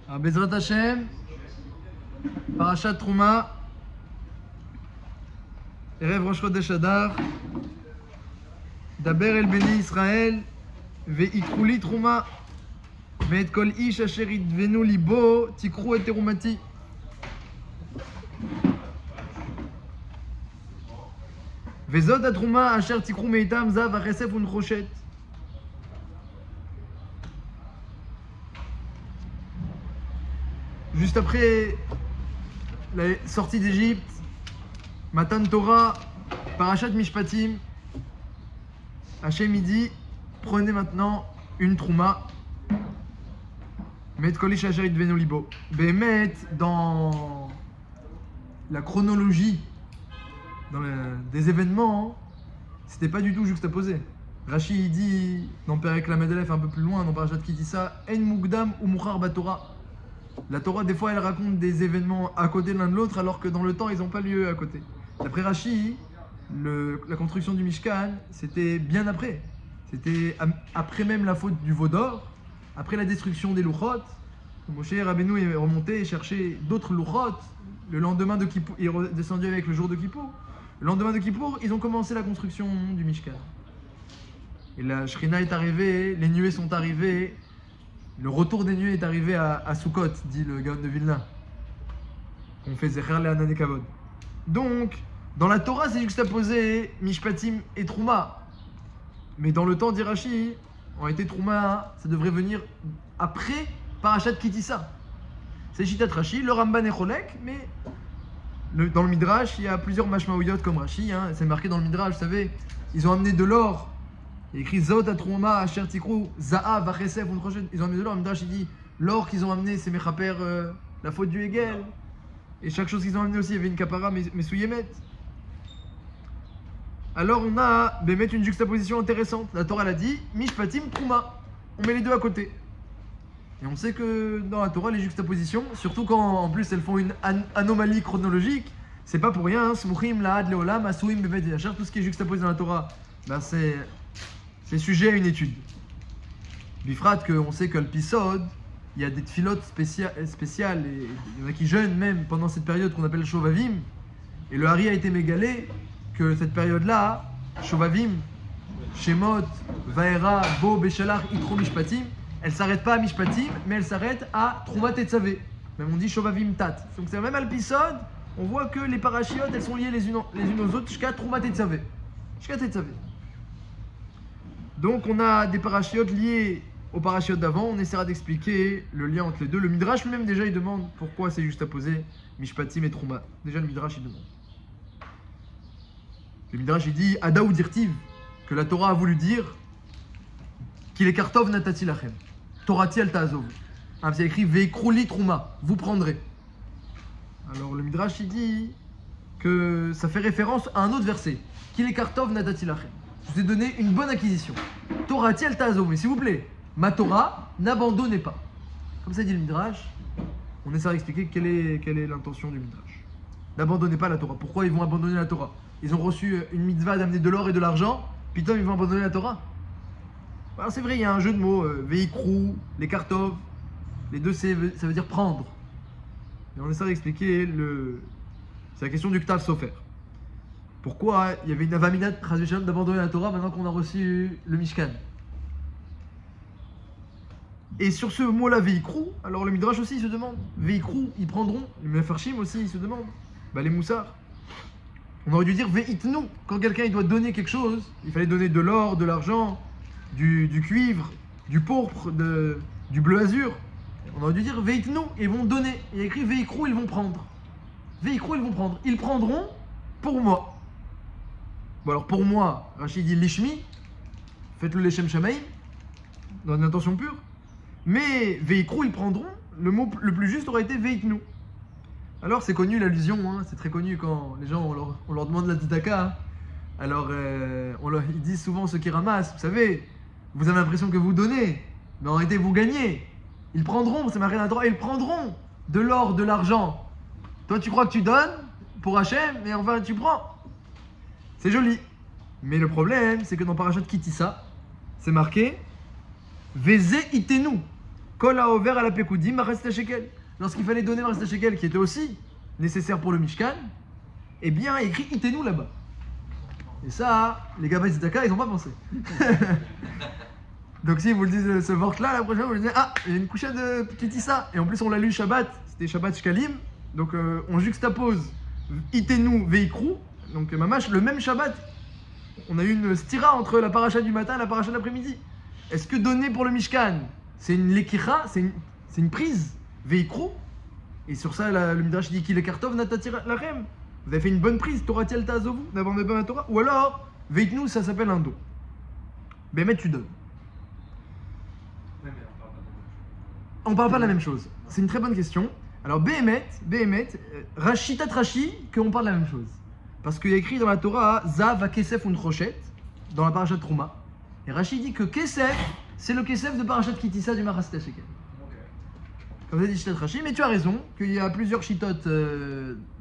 Alors, Bezrat Hashem, Parashat Trouma, Erev Rosh Chodesh Adar, Daber el Beni Israël, Ve'ikru li Trouma, Ve'et kol ish asher yidvenu libo, tikru et terumati. Vezot atrouma asher tikru meitam zav achesef unchoshet. Juste après la sortie d'Égypte, Matan Torah, Parashat Mishpatim, Hachem il dit, prenez maintenant une trouma, Met kolish asher yidvenu libo. Behemet, dans la chronologie des événements, c'était pas du tout juxtaposé. Rashi il dit, dans Perek Lamed Aleph un peu plus loin, dans Parashat Kitissa, En mugdam ou muchar batorah. La Torah, des fois, elle raconte des événements à côté l'un de l'autre, alors que dans le temps, ils n'ont pas lieu à côté. D'après Rashi, la construction du Mishkan, c'était bien après. C'était après même la faute du veau d'or, après la destruction des Luchot. Moshe Rabbeinu est remonté et cherché d'autres Luchot. Le lendemain de Kippour, il est redescendu avec le jour de Kippour. Le lendemain de Kippour, ils ont commencé la construction du Mishkan. Et la Shrina est arrivée, les nuées sont arrivées. Le retour des nuées est arrivé à Sukkot, dit le Gaon de Vilna. On fait Zecher le Hanan Kavod. Donc, dans la Torah, c'est juxtaposé Mishpatim et Trouma. Mais dans le temps d'Irachi, en réalité, Trouma, ça devrait venir après Parashat Kitissa. C'est Shitat Rashi, le Ramban est Cholek, mais dans le Midrash, il y a plusieurs mashmaouyot comme Rashi. C'est marqué dans le Midrash, vous savez, ils ont amené de l'or. Il y a écrit Zot atrouma asher tikru za'av achesef unchoshet. Ils ont amené de l'or. Le Midrash il dit l'or qu'ils ont amené c'est mechaper la faute du Hegel. Et chaque chose qu'ils ont amené aussi il y avait une kapara mesouyemet. Alors on a mettre une juxtaposition intéressante. La Torah l'a dit mishpatim trouma. On met les deux à côté. Et on sait que dans la Torah les juxtapositions, surtout quand en plus elles font une anomalie chronologique, c'est pas pour rien. Smuchim laad leolam asuim bevet yasher. Tout ce qui est juxtaposé dans la Torah, ben c'est sujet à une étude. Bifrat qu'on sait qu'à l'Pisod, il y a des tfilotes spéciales, et il y en a qui jeûnent même pendant cette période qu'on appelle Shovavim. Et le Hari a été mégalé que cette période-là, Shovavim, Shemot, Vaera, Bo, Beshalach, Itro, Mishpatim, elle ne s'arrête pas à Mishpatim, mais elle s'arrête à Trouma Tetzavé. Même on dit Shovavim Tat. Donc c'est même à l'Pisod, on voit que les parachiotes, elles sont liées les unes aux autres jusqu'à Trouma Tetzavé. Jusqu'à Tetzavé. Donc on a des parachiotes liés aux parachiotes d'avant, on essaiera d'expliquer le lien entre les deux. Le Midrash lui-même déjà il demande pourquoi c'est juxtaposé Mishpatim et Trouma. Déjà le Midrash il demande. Le Midrash il dit Ada ou Dirtiv, que la Torah a voulu dire qu'il est Kartov Natati Lachem. Torati al Ta'azov. C'est écrit Ve'ikru li Trouma, vous prendrez. Alors le Midrash il dit que ça fait référence à un autre verset, qu'il est Kartov Natati Lachem. Je vous ai donné une bonne acquisition. Torati al Ta'azov, mais s'il vous plaît, ma Torah, n'abandonnez pas. Comme ça dit le Midrash, on essaiera d'expliquer quelle est l'intention du Midrash. N'abandonnez pas la Torah. Pourquoi ils vont abandonner la Torah? Ils ont reçu une mitzvah d'amener de l'or et de l'argent, puis ils vont abandonner la Torah. Alors c'est vrai, il y a un jeu de mots, Ve'ikru, les Kartov, les deux ça veut dire prendre. Et on essaiera d'expliquer c'est la question du Ktav Sofer. Pourquoi il y avait une avaminat d'abandonner la Torah maintenant qu'on a reçu le Mishkan? Et sur ce mot-là, Ve'ikru, alors le Midrash aussi il se demande, Ve'ikru, ils prendront, les Mefarshim aussi ils se demandent, les Moussars. On aurait dû dire Ve'itnu, quand quelqu'un il doit donner quelque chose, il fallait donner de l'or, de l'argent, du cuivre, du pourpre, du bleu azur. On aurait dû dire Ve'itnu, ils vont donner. Il y a écrit Ve'ikru, ils vont prendre. Ve'ikru, ils vont prendre. Ils prendront pour moi. Bon alors pour moi, Rachid dit Lishmi, faites-le Leshem Shamaim, dans une intention pure. Mais Ve'ikru, ils prendront, le mot le plus juste aurait été Ve'itnu. Alors c'est connu l'allusion, c'est très connu quand les gens, on leur demande la tzedaka. Alors ils disent souvent ceux qui ramassent, vous savez, vous avez l'impression que vous donnez, mais en réalité vous gagnez. Ils prendront, c'est marqué dans la Torah, ils prendront de l'or, de l'argent. Toi tu crois que tu donnes pour Hachem, mais enfin tu prends. C'est joli. Mais le problème, c'est que dans Parashat Kitissa, c'est marqué Veze itenu. Kol haover à la pekoudim, maresta shekel. Lorsqu'il fallait donner maresta shekel, qui était aussi nécessaire pour le Mishkan, eh bien, il y a écrit Itenu là-bas. Et ça, les gars d'Itaka, ils n'ont pas pensé. Donc si vous le dites ce vort-là, la prochaine fois, vous le dites, ah, il y a une couchette de Kitissa. Et en plus, on l'a lu Shabbat, c'était Shabbat Shkalim. Donc on juxtapose Itenu Veikrou. Donc mamash, le même Shabbat, on a eu une stira entre la paracha du matin et la paracha de l'après-midi. Est-ce que donner pour le Mishkan, c'est une lekicha, c'est une prise, Veikrou? Et sur ça, le Midrash dit qu'il est kartov natati lachem. Vous avez fait une bonne prise, Torah tiel ta'azovu, d'abord la Torah. Ou alors, Veitnu, ça s'appelle un don. Bémet, tu donnes. On parle pas de la même chose. C'est une très bonne question. Alors, Bémet, Rachitat Rashi, qu'on parle de la même chose. Parce qu'il y a écrit dans la Torah, Zav Kesef un Rochet, dans la parashat Trouma. Et Rashi dit que Kesef, c'est le Kesef de parashat Kitissa du Maraseta Shekel. Comme ça dit Shitat Rashi, mais tu as raison, qu'il y a plusieurs Shitot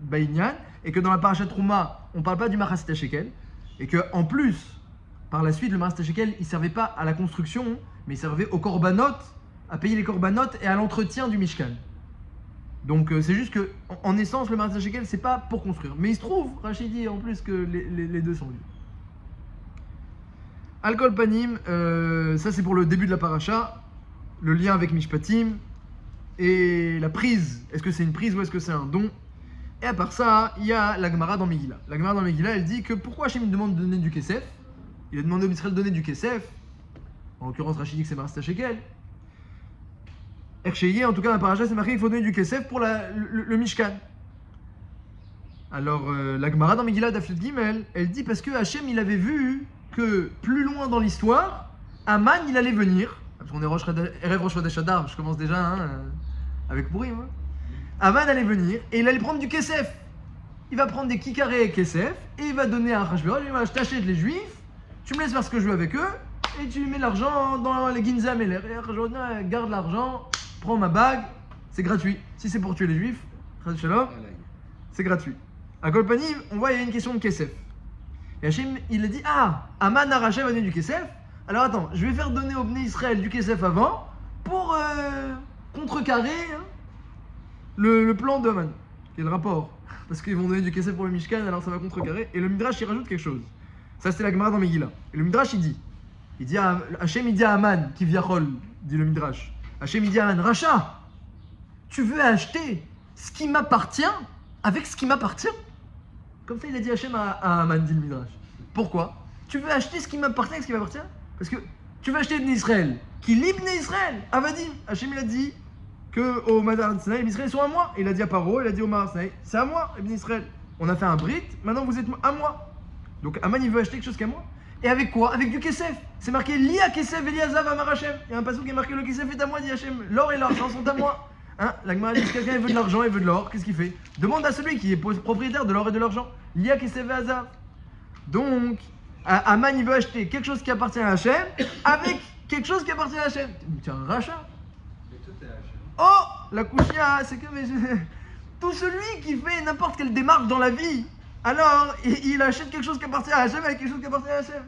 Baïnyan, et que dans la parashat Trouma, on ne parle pas du Maraseta Shekel, et qu'en plus, par la suite, le Maraseta Shekel, il ne servait pas à la construction, mais il servait aux korbanot, à payer les korbanot et à l'entretien du Mishkan. Donc c'est juste que, en essence, le Maraseta Shekel, c'est pas pour construire. Mais il se trouve, Rashi dit en plus que les deux sont liés. Al-Kol Panim, ça c'est pour le début de la paracha, le lien avec Mishpatim, et la prise, est-ce que c'est une prise ou est-ce que c'est un don? Et à part ça, il y a la Gemara dans Megillah. La Gemara dans Megillah, elle dit que pourquoi Hachem demande de donner du Kesef? Il a demandé au Israël de donner du Kesef. En l'occurrence, Rachid dit que c'est Maraseta Shekel. Ercheye, en tout cas, dans la paracha, c'est marqué qu'il faut donner du Kesef pour le Mishkan. Alors, la Gemara dans Megillah d'Afyot Gimel, elle dit parce que Hachem, il avait vu que plus loin dans l'histoire, Aman, il allait venir. Parce qu'on est Erev Rosh Chodesh Adar, je commence déjà avec Purim. Aman allait venir et il allait prendre du Kesef. Il va prendre des kikaré Kesef et il va donner à Achashverosh. Il va je t'achète les Juifs, tu me laisses faire ce que je veux avec eux et tu mets l'argent dans les Ginzam et Achashverosh garde l'argent, prends ma bague, c'est gratuit. Si c'est pour tuer les Juifs, c'est gratuit. À Kolpanim, on voit il y a une question de Kesef. Et Hachem, il a dit ah, Aman arraché va donner du Kesef. Alors attends, je vais faire donner au Bnei Israël du Kesef avant pour contrecarrer le plan d'Aman. Quel est le rapport? Parce qu'ils vont donner du Kesef pour le Mishkan, alors ça va contrecarrer. Et le Midrash, il rajoute quelque chose. Ça, c'est la Gemara dans Megillah. Et le Midrash, il dit Hachem, il dit à Aman, qui viachol, dit le Midrash. Hachem, il dit à Aman, Racha, tu veux acheter ce qui m'appartient avec ce qui m'appartient? Comme ça, il a dit Hachem à Aman, dit le Midrash. Pourquoi? Tu veux acheter ce qui m'appartient avec ce qui m'appartient? Parce que tu veux acheter Ibn Israël, qui l'Ibn Israël, Avadim. Hachem, il a dit que au Madar Sinaï, les Israël sont à moi. Il a dit à Paro, il a dit au Madar Sinaï, c'est à moi, Ibn Israël. On a fait un brit, maintenant vous êtes à moi. Donc Aman, il veut acheter quelque chose qu'à moi. Et avec quoi? Avec du Kesef. C'est marqué Lia Kesef Eliazav Amar Hachem. Il y a un passage qui est marqué le Kesef est à moi, dit Hachem. L'or et l'argent sont à moi. La Gemara dit quelqu'un il veut de l'argent, il veut de l'or, qu'est-ce qu'il fait? Demande à celui qui est propriétaire de l'or et de l'argent. Lia Kesef Eliazav. Donc, Aman, il veut acheter quelque chose qui appartient à Hachem avec quelque chose qui appartient à Hachem. Tu es un rachat. Oh, la kouchia, c'est que tout celui qui fait n'importe quelle démarche dans la vie, alors il achète quelque chose qui appartient à Hachem avec quelque chose qui appartient à Hachem.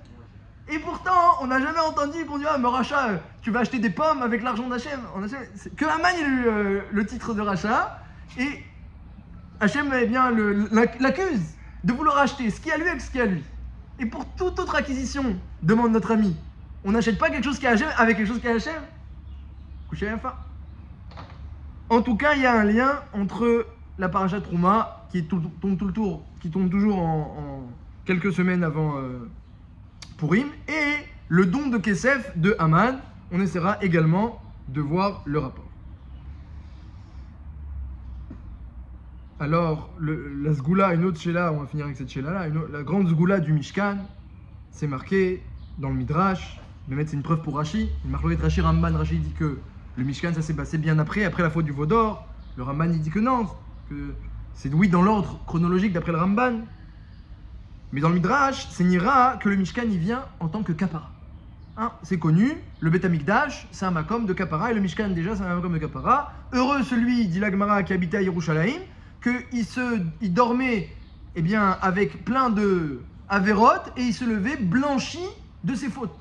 Et pourtant, on n'a jamais entendu qu'on dit ah, mais rachat, tu vas acheter des pommes avec l'argent d'Hachem. Que Aman il a eu le titre de rachat et Hachem eh bien l'accuse de vouloir acheter ce qui est à lui avec ce qui est à lui. Et pour toute autre acquisition, demande notre ami, on n'achète pas quelque chose qui est Hachem avec quelque chose qui est Hachem. Couchez la fin. En tout cas, il y a un lien entre la paracha Trouma, qui tombe toujours en quelques semaines avant Purim, et le don de Kesef de Aman. On essaiera également de voir le rapport. Alors, la Sgoula, une autre Sheila, on va finir avec cette Sheila-là, la grande Sgoula du Mishkan, c'est marqué dans le Midrash, mais c'est une preuve pour Rashi. Le Marloït Rashi Ramban, Rashi dit que le Mishkan, ça s'est passé bien après la faute du Vaudor. Le Ramban, il dit que non, que c'est oui dans l'ordre chronologique d'après le Ramban. Mais dans le Midrash, c'est Nira que le Mishkan, il vient en tant que Kapara. C'est connu, le Beth Amikdash, c'est un makom de Kapara, et le Mishkan, déjà, c'est un makom de Kapara. Heureux celui, dit la Gemara, qui habitait à Yerushalayim, qu'il dormait eh bien, avec plein de Averot, et il se levait blanchi de ses fautes.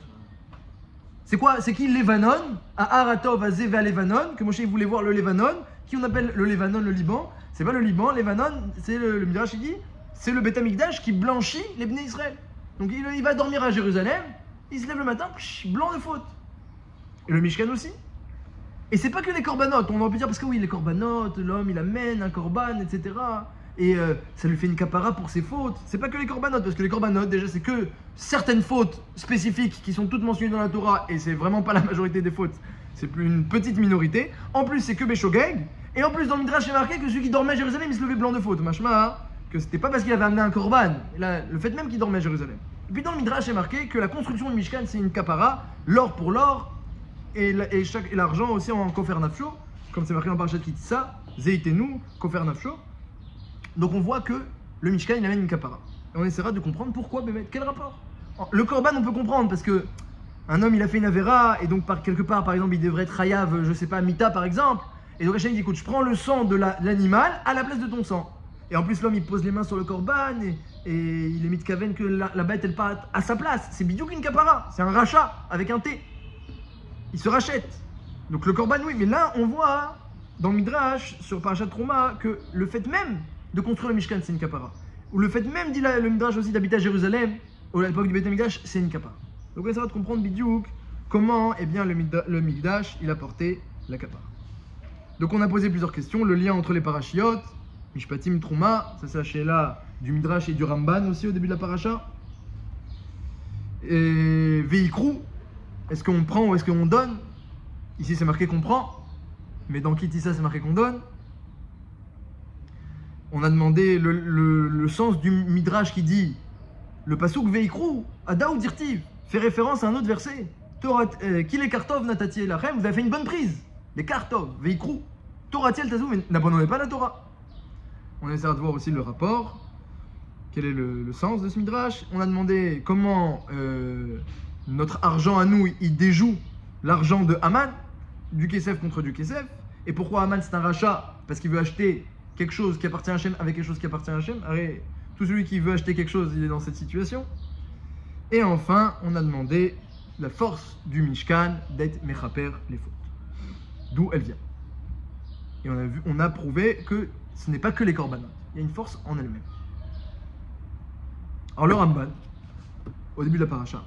C'est quoi? C'est qui Levanon? À Aratov, à Zéva Levanon, que Moshe voulait voir le Levanon, qui on appelle le Levanon, le Liban. C'est pas le Liban, Levanon, c'est le Midrash, il dit, c'est le Beth Amikdash qui blanchit les Bnei Israël. Donc il va dormir à Jérusalem, il se lève le matin, blanc de faute. Et le Mishkan aussi. Et c'est pas que les corbanotes, on aurait pu dire parce que oui, les corbanotes, l'homme il amène un corban, etc. Et ça lui fait une capara pour ses fautes. C'est pas que les corbanotes, parce que les corbanotes, déjà, c'est que certaines fautes spécifiques qui sont toutes mentionnées dans la Torah, et c'est vraiment pas la majorité des fautes, c'est plus une petite minorité. En plus, c'est que Béchogeg, et en plus, dans le Midrash, il est marqué que celui qui dormait à Jérusalem, il se levait blanc de faute. Machma, que c'était pas parce qu'il avait amené un corban, le fait même qu'il dormait à Jérusalem. Et puis dans le Midrash, il est marqué que la construction du Mishkan, c'est une capara, l'or pour l'or, et l'argent aussi en kofer nafsho, comme c'est marqué dans Parashat Kitissa, Zeitenu, kofer nafsho. Donc on voit que le Mishkan il amène une kapara. Et on essaiera de comprendre pourquoi, quel rapport. Le korban on peut comprendre parce que un homme il a fait une avera et donc quelque part par exemple il devrait être hayav, je sais pas, mita par exemple. Et donc Hachem dit écoute je prends le sang de l'animal à la place de ton sang. Et en plus l'homme il pose les mains sur le korban et il est mis de kaven que la bête elle part à sa place. C'est bidiouk une kapara, c'est un rachat avec un T. Il se rachète. Donc le korban oui, mais là on voit dans le Midrash sur Parashat Trouma que le fait même de construire le Mishkan, c'est une kapara. Ou le fait même, dit le Midrash aussi, d'habiter à Jérusalem, à l'époque du Beth Amikdash, c'est une kapara. Donc on essaiera de comprendre bidiouk comment le Mikdash il a porté la kapara. Donc on a posé plusieurs questions, le lien entre les parachiotes, Mishpatim, Trouma, ça c'est la shéla du Midrash et du Ramban aussi au début de la paracha. Et Veikrou, est-ce qu'on prend ou est-ce qu'on donne? Ici c'est marqué qu'on prend, mais dans Kitissa c'est marqué qu'on donne. On a demandé le sens du Midrash qui dit le pasuk Veikrou, Ada ou Dirtiv, fait référence à un autre verset. Qui les kartov natati elachem, vous avez fait une bonne prise. Les kartov, Veikrou, Torati el tazou, mais n'abandonnez pas la Torah. On essaiera de voir aussi le rapport, quel est le sens de ce Midrash. On a demandé comment notre argent à nous, il déjoue l'argent de Haman, du Kesef contre du Kesef. Et pourquoi Haman c'est un rachat? Parce qu'il veut acheter quelque chose qui appartient à Hachem avec quelque chose qui appartient à Hachem. Allez, tout celui qui veut acheter quelque chose, il est dans cette situation. Et enfin, on a demandé la force du Mishkan d'être mechaper les fautes. D'où elle vient. Et on a prouvé que ce n'est pas que les korbanot. Il y a une force en elle-même. Alors le Ramban, au début de la paracha,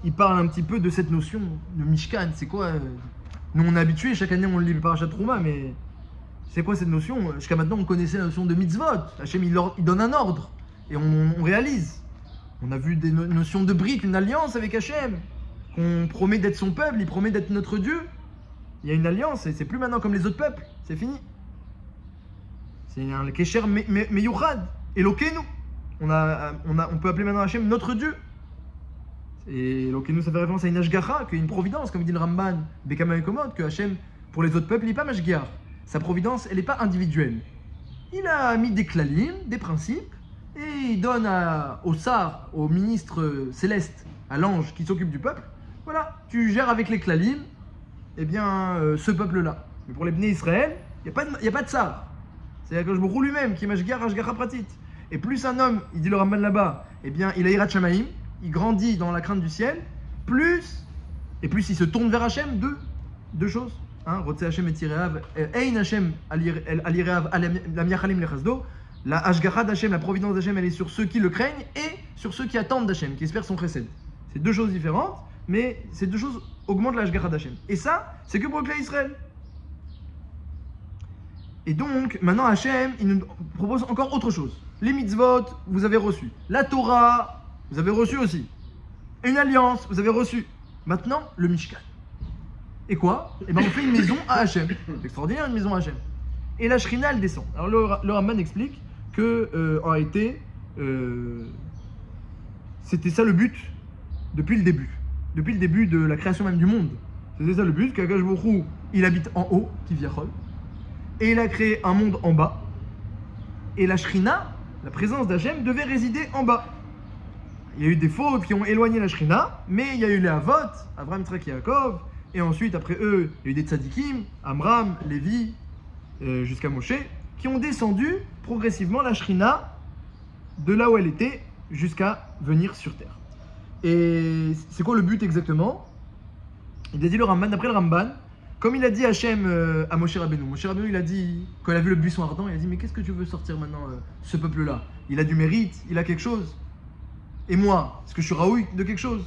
il parle un petit peu de cette notion de Mishkan. C'est quoi Nous on est habitués, chaque année on lit le parachat Trouma, mais c'est quoi cette notion? Jusqu'à maintenant on connaissait la notion de mitzvot. Hachem il donne un ordre et on réalise. On a vu des notions de brit, une alliance avec Hachem, qu'on promet d'être son peuple, il promet d'être notre Dieu. Il y a une alliance et c'est plus maintenant comme les autres peuples, c'est fini. C'est un kesher meyuchad, Elokenu. On peut appeler maintenant Hachem notre Dieu. Et Elokenu ça fait référence à une ashgacha, qui est une providence, comme dit le Ramban, Bekama Ekomot, que Hachem, pour les autres peuples, il n'est pas mashgiach. Sa providence, elle n'est pas individuelle. Il a mis des klalim, des principes, et il donne au sar, au ministre céleste, à l'ange qui s'occupe du peuple, voilà, tu gères avec les klalim, eh bien, ce peuple-là. Mais pour les Bnei Israël, il n'y a pas de sar. C'est-à-dire que je me roule lui-même, qui est mashgiach, ashgacha pratit. Et plus un homme, il dit le Ramban là-bas, eh bien, il a irat shamaim, il grandit dans la crainte du ciel, plus il se tourne vers Hachem, deux choses. Rotse Hachem et Tireav, Ein Hachem alireav lam yachalim lechazdo. La Hashgacha d'Hachem, la providence d'Hachem, elle est sur ceux qui le craignent et sur ceux qui attendent d'Hachem, qui espèrent son chesed. C'est deux choses différentes, mais ces deux choses augmentent la Hashgacha d'Hachem. Et ça, c'est que pour le clan Israël. Et donc, maintenant Hachem, il nous propose encore autre chose. Les mitzvot, vous avez reçu. La Torah, vous avez reçu aussi. Une alliance, vous avez reçu. Maintenant, le Mishkan. Et quoi? Eh bien, on fait une maison à Hachem. C'est extraordinaire, une maison à Hachem. Et la Shrina, elle descend. Alors, le Ramban explique que, en réalité, c'était ça le but depuis le début. Depuis le début de la création même du monde. C'était ça le but, qu'Akash Baruch Hu, il habite en haut, qui viachol. Et il a créé un monde en bas. Et la Shrina, la présence d'Hachem, devait résider en bas. Il y a eu des fautes qui ont éloigné la Shrina, mais il y a eu les Avot, Avraham, Yitzhak et Yaakov, et ensuite, après eux, il y a eu des Tzadikim, Amram, Lévi, jusqu'à Moshe, qui ont descendu progressivement la Shrina de là où elle était jusqu'à venir sur terre. Et c'est quoi le but exactement? Il a dit le Ramban, d'après le Ramban, comme il a dit Hachem à Moshe Rabbeinu. Moshe Rabbeinu, il a dit, quand il a vu le buisson ardent, il a dit, mais qu'est-ce que tu veux sortir maintenant, ce peuple-là? Il a du mérite, il a quelque chose. Et moi, est-ce que je suis Raoui de quelque chose?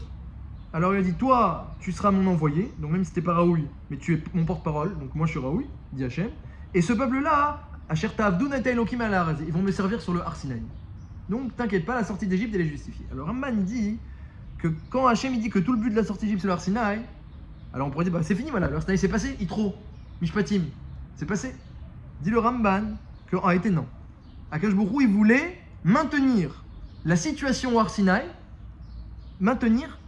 Alors il a dit, toi, tu seras mon envoyé, donc même si t'es pas Raoui, mais tu es mon porte-parole, donc moi je suis Raoui, dit Hachem. Et ce peuple-là, Asher Ta'avdoun et Elokim al Har Hazeh, ils vont me servir sur le Har Sinaï. Donc t'inquiète pas, la sortie d'Égypte, elle est justifiée. Alors Ramban dit que quand Hachem il dit que tout le but de la sortie d'Égypte c'est le Har Sinaï, alors on pourrait dire, bah c'est fini, voilà, le Har Sinaï c'est passé, Yitro, Mishpatim, c'est passé. Dit le Ramban que en réalité non. Akadosh Baruch Hu, il voulait maintenir la situation au Har Sinaï, maintenir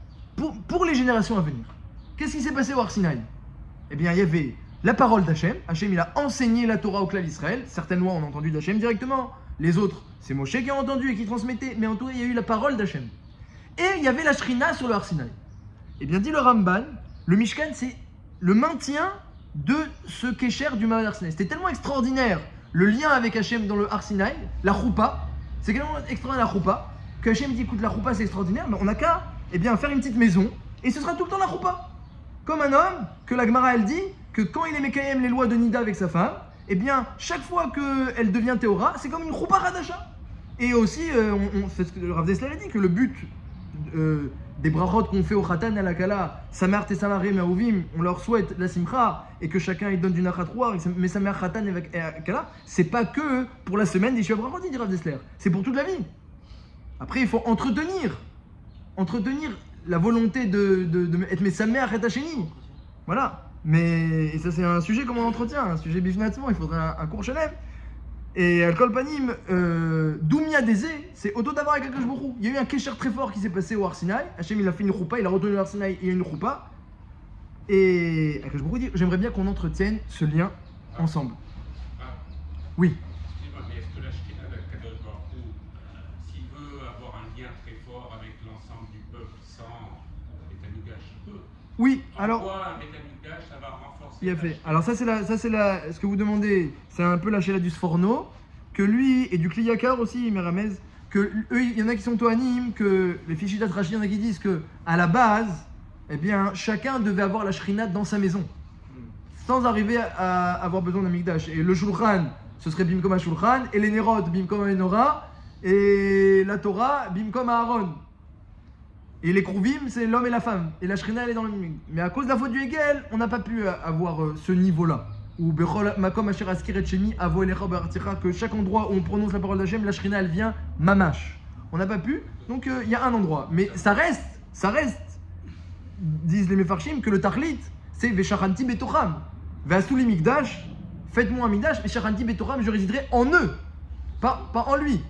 pour les générations à venir. Qu'est-ce qui s'est passé au Har Sinaï? Eh bien, il y avait la parole d'Hachem. Hachem, il a enseigné la Torah au clan d'Israël. Certaines lois, on a entendu d'Hachem directement. Les autres, c'est Moshe qui a entendu et qui transmettait. Mais en tout cas, il y a eu la parole d'Hachem. Et il y avait la Shrina sur le Har Sinaï. Eh bien, dit le Ramban, le Mishkan, c'est le maintien de ce Kesher du Marais Har Sinaï. C'était tellement extraordinaire, le lien avec Hachem dans le Har Sinaï, la Choupa. C'est tellement extraordinaire la Choupa, que Hachem dit, écoute, la Choupa, c'est extraordinaire, mais on n'a qu'à faire une petite maison, et ce sera tout le temps la Choupa. Comme un homme, que la Gemara, elle dit, que quand il est Mekayem les lois de Nida avec sa femme, eh bien, chaque fois qu'elle devient Théora, c'est comme une Choupa Radasha. Et aussi, on fait ce que le Rav Dessler a dit, que le but des brachot qu'on fait au Khatan et à la Kala, Samar Tessamare Me'ahuvim, on leur souhaite la Simcha, et que chacun il donne du Nachatrouar, mais Samar Khatan et à Kala, c'est pas que pour la semaine des Shua Brachot, dit Rav Dessler, c'est pour toute la vie. Après, il faut entretenir la volonté de être Mesamer et Hacheni. Voilà. Mais et ça, c'est un sujet comme on entretient, un sujet bifnatement, il faudrait un cours chelem. Et Al-Kol Panim, Doumia Dezé, c'est auto d'avoir avec Akadosh Baruch Hu. Il y a eu un kesher très fort qui s'est passé au Har Sinaï. Hachem, il a fait une choupa, il a retourné au Har Sinaï, il y a une choupa. Et Akadosh Baruch Hu dit, j'aimerais bien qu'on entretienne ce lien ensemble. Oui. Mais est-ce que la Shekhinah d'Akadosh Baruch Hu, s'il veut avoir un lien très fort avec l'ensemble du peuple sans Betamikdash, il peut? Oui, en alors. quoi un Betamikdash, ça va renforcer? Il a fait. Alors ça c'est ce que vous demandez, c'est un peu la Sheila du Sforno, que lui et du Kliyakar aussi, Meramez, que eux, il y en a qui sont toanim, que les Fishitat Rashi, il y en a qui disent que à la base, eh bien, chacun devait avoir la Shrina dans sa maison, sans arriver à avoir besoin d'un Mikdash. Et le Shulchan, ce serait Bimkom à Shulchan, et les Nerot, Bimkom à Enora, et la Torah, Bimkom à Aaron. Et les Krouvim, c'est l'homme et la femme. Et la Shrina, elle est dans le milieu. Mais à cause de la faute du Hegel, on n'a pas pu avoir ce niveau-là. Ou Bechol Makom Asher Askir et Shemi, Avo Elecha Be'articha, que chaque endroit où on prononce la parole d'Hachem, la Shrina, elle vient mamash. On n'a pas pu. Donc il y a un endroit. Mais ça reste, disent les Mefarshim, que le Tachlit, c'est Veshachanti Betocham. Ve'asuli Mikdash, faites-moi un Mikdash, Veshachanti Betocham, je résiderai en eux, pas en lui.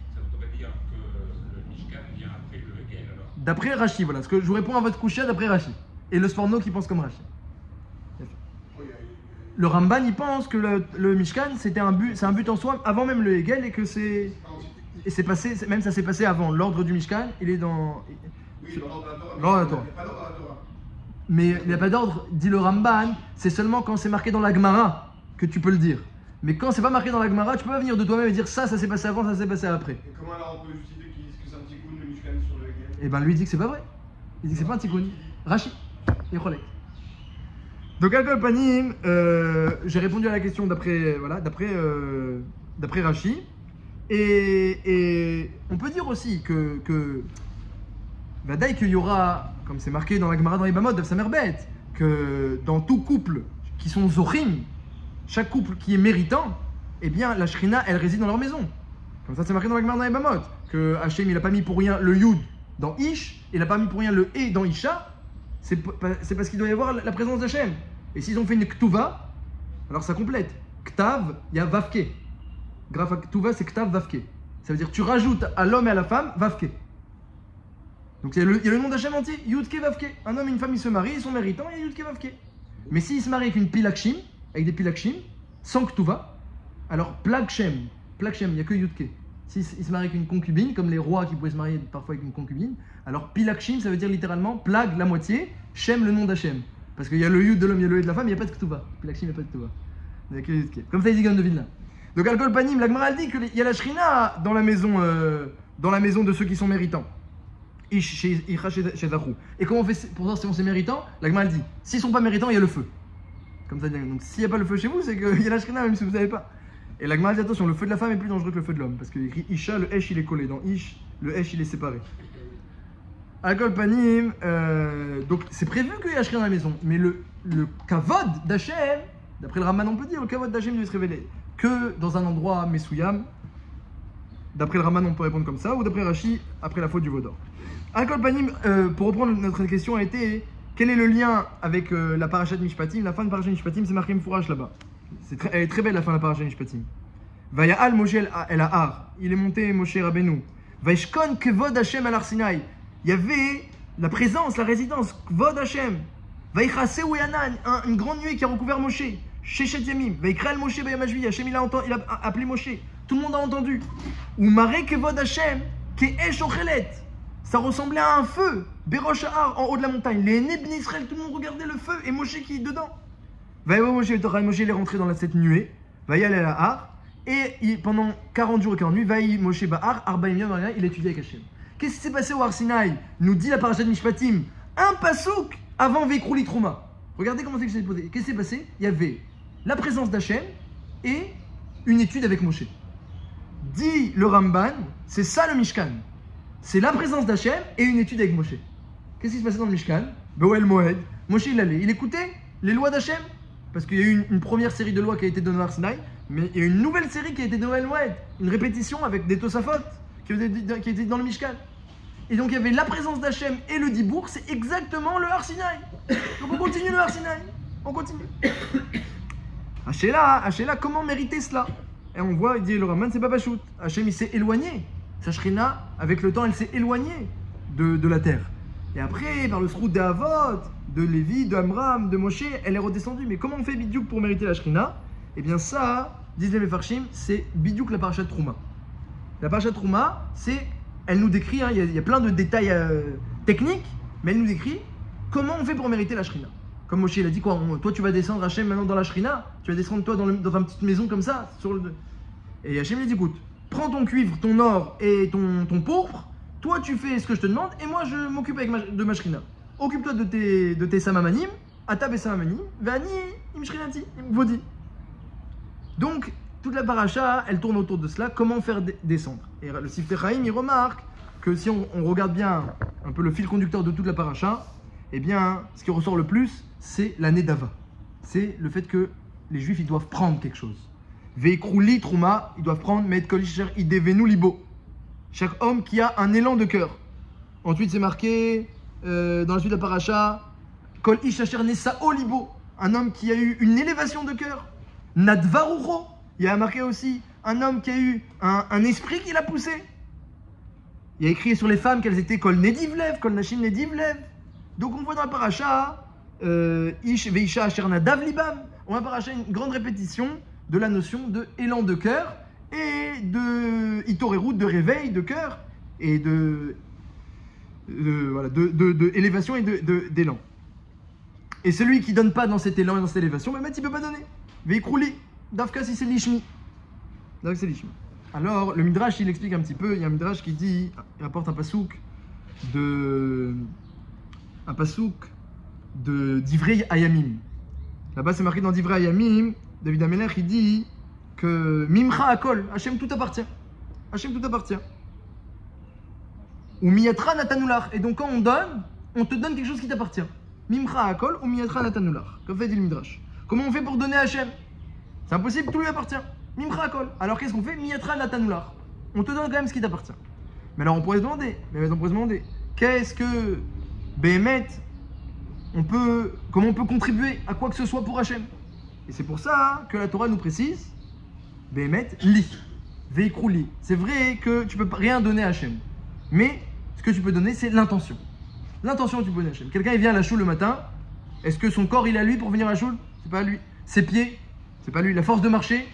D'après Rashi, voilà. Ce que je vous réponds à votre couchia d'après Rashi. Et le Sforno qui pense comme Rashi. Le Ramban, il pense que le Mishkan, c'est un but en soi, avant même le Hegel, et que c'est passé, même ça s'est passé avant. L'ordre du Mishkan, il est dans. Oui, l'ordre de la Torah. Mais il n'y a pas d'ordre, dit le Ramban, c'est seulement quand c'est marqué dans la Gemara que tu peux le dire. Mais quand c'est pas marqué dans la Gemara, tu peux pas venir de toi-même et dire ça s'est passé avant, ça s'est passé après. Et comment alors on peut justifier qu'ils disent que c'est un petit coup le Mishkan sur le Hegel? Et ben lui dit que c'est pas vrai. Il dit que c'est pas un tikkun. Rashi. Et Cholek. Donc Al-Kol Panim, j'ai répondu à la question d'après Rashi. Et on peut dire aussi que Vadaï qu'il y aura, comme c'est marqué dans la Gemara dans les Bamot d'Afsamerbet, que dans tout couple qui sont Zochim, chaque couple qui est méritant, eh bien la Shrina elle réside dans leur maison. Comme ça c'est marqué dans la Gemara dans les Bamot, que Hachem il a pas mis pour rien le Yud dans Ish, il n'a pas mis pour rien le E dans Isha, c'est parce qu'il doit y avoir la présence d'Hachem. Et s'ils ont fait une Ktuva, alors ça complète. Ktav, il y a Vavke. Grâce à Ktuva, c'est Ktav Vavke. Ça veut dire tu rajoutes à l'homme et à la femme Vavke. Donc il y a le nom d'Hachem entier, Yudke Vavke. Un homme et une femme ils se marient, ils sont méritants, il y a Yudke Vavke. Mais s'ils se marient avec une Pilakshim, avec des Pilakshim, sans Ktuva, alors Plagshem, il n'y a que Yudke. S'ils se marient avec une concubine, comme les rois qui pouvaient se marier parfois avec une concubine, alors Pilakshim, ça veut dire littéralement Plag, la moitié, Shem, le nom d'Hachem. Parce qu'il y a le Yud de l'homme, il y a le E de la femme, il n'y a pas de Ktuva. Pilakshim, il n'y a pas de Ktuva. Il n'y a que Yudke. Comme ça, il dit Gaon de Vilna. Donc Al-Kol Panim, la Gemara elle dit qu'il y a la Shrina dans la maison de ceux qui sont méritants. Et comment on fait pour savoir si on c'est méritant? La Gemara dit, s'ils sont pas méritants, il y a le feu. Comme ça, donc s'il n'y a pas le feu chez vous, c'est qu'il y a la shrina, même si vous savez pas. Et la Gemara dit, attention, le feu de la femme est plus dangereux que le feu de l'homme. Parce qu'il écrit Isha, le Esh il est collé. Dans Ish, le Esh il est séparé. Alcool panim, donc c'est prévu qu'il y a shrina dans la maison. Mais le kavod d'Hachem, d'après le Raman, on peut dire, le kavod d'Hachem doit se révéler que dans un endroit Messouyam. D'après le Raman, on peut répondre comme ça, ou d'après Rashi, après la faute du Vaudor. Alcool panim, pour reprendre notre question, a été quel est le lien avec la parashat Mishpatim? La fin de parashat Mishpatim, c'est marqué Mfourach là-bas. Elle est très belle la fin de la parashat Mishpatim. Vaya'al Moshe el Ahar, il est monté Moshe Rabbeinu. Vaishkon kevod Hashem al Arsinaï, il y avait la présence, la résidence, kvod Hashem. Vayichase Uyanan, une grande nuée qui a recouvert Moshe. Shechet Yamim, Vaikral Moshe Bayamashvi, Hashem il a appelé Moshe. Tout le monde a entendu. Ou Maré Kevod Hashem, Ke'esh Ochelet. Ça ressemblait à un feu. Berosh Ahar, en haut de la montagne. Les aînés d'Ibn Israël, tout le monde regardait le feu. Et Moshe qui est dedans. Moshe il est rentré dans cette nuée. Vayal el Ahar. Et pendant 40 jours et 40 nuits, Vaï Moshe Ba'ar, Arbaim Yom, il étudiait avec Hashem. Qu'est-ce qui s'est passé au Har Sinaï? Nous dit la parashat Mishpatim. Un pasouk avant Veikrouli Trouma. Regardez comment c'est que c'est posé. Qu'est-ce qui s'est passé? Il y avait la présence d'Hachem et une étude avec Moshe. Dit le Ramban, c'est ça le Mishkan. C'est la présence d'Hachem et une étude avec Moshe. Qu'est-ce qui se passait dans le Mishkan? Be'oel Moed, Moshe il allait, il écoutait les lois d'Hachem. Parce qu'il y a eu une première série de lois qui a été donnée à Sinaï, mais il y a une nouvelle série qui a été donnée à Moed. Une répétition avec des Tosafot qui étaient dans le Mishkan. Et donc il y avait la présence d'Hachem et le Dibour, c'est exactement le Har Sinaï. Donc on continue le Har Sinaï. On continue. Hachéla, comment mériter cela? Et on voit, il dit le Raman, c'est pas Pachout. Hachem, il s'est éloigné. Sa Shrina, avec le temps, elle s'est éloignée de la terre. Et après, par le Srout d'Avot, de Lévi, de Amram, de Moshe, elle est redescendue. Mais comment on fait Bidiouk pour mériter la Shrina? Eh bien ça, disent les Mefarshim, c'est Bidiouk la parashat Trouma. La parashat Trouma, elle nous décrit, il y a plein de détails techniques, mais elle nous décrit comment on fait pour mériter la Shrina. Comme Moshe il a dit quoi, toi tu vas descendre Hachem maintenant dans la Shrina, tu vas descendre toi dans une petite maison comme ça. Et Hachem lui dit écoute, prends ton cuivre, ton or et ton pourpre, toi tu fais ce que je te demande et moi je m'occupe de ma Shrina. Occupe-toi de tes samamanim, atab et samamanim, vani im shrinati, im vodi. Donc toute la paracha, elle tourne autour de cela, comment faire descendre. Et le Siftei Chaim, il remarque que si on regarde bien un peu le fil conducteur de toute la paracha, eh bien, ce qui ressort le plus, c'est la Nedava. C'est le fait que les Juifs, ils doivent prendre quelque chose. Veikrouli Trouma, ils doivent prendre Me'et Kol Ish Asher Idevenu Libo. Chaque homme qui a un élan de cœur. Ensuite, c'est marqué dans la suite de la paracha, Kol Ish Asher Nesa'o Libo. Un homme qui a eu une élévation de cœur. Nadvarucho. Il y a marqué aussi un homme qui a eu un esprit qui l'a poussé. Il y a écrit sur les femmes qu'elles étaient Kol Nedivlev, Kol Nashim Nedivlev. Donc on voit dans la paracha Ish Veisha Asher Nadav Libam. On voit dans la paracha une grande répétition de la notion de élan de cœur et de Itorerut, de réveil de cœur et de élévation et d'élan. Et celui qui donne pas dans cet élan et dans cette élévation, ben, il peut pas donner. Veikrouli. Davka si c'est l'ishmi. Davka c'est l'ishmi. Alors, le Midrash, il explique un petit peu. Il y a un Midrash qui dit, il rapporte un pasouk d'Ivrei Ayamim. Là-bas, c'est marqué dans d'Ivrei Ayamim. David Amelech, il dit que Mimcha Akol, Hachem tout appartient. Hachem tout appartient. Ou Miyatra Natanulach. Et donc, quand on te donne quelque chose qui t'appartient. Mimcha Akol ou Miyatra Natanulach. Comme fait dit le Midrash. Comment on fait pour donner à Hachem? C'est impossible, tout lui appartient. Mimcha Akol. Alors qu'est-ce qu'on fait? Miyatra Natanulach. On te donne quand même ce qui t'appartient. Mais alors on pourrait se demander, qu'est-ce que Béhémet, comment on peut contribuer à quoi que ce soit pour Hachem? Et c'est pour ça que la Torah nous précise, Béhémet, li, veikrouli. C'est vrai que tu peux rien donner à Hachem. Mais ce que tu peux donner, c'est l'intention. L'intention que tu peux donner à Hachem. Quelqu'un il vient à la choule le matin, est-ce que son corps il est à lui pour venir à la choule? C'est pas à lui. Ses pieds, c'est pas lui. La force de marcher,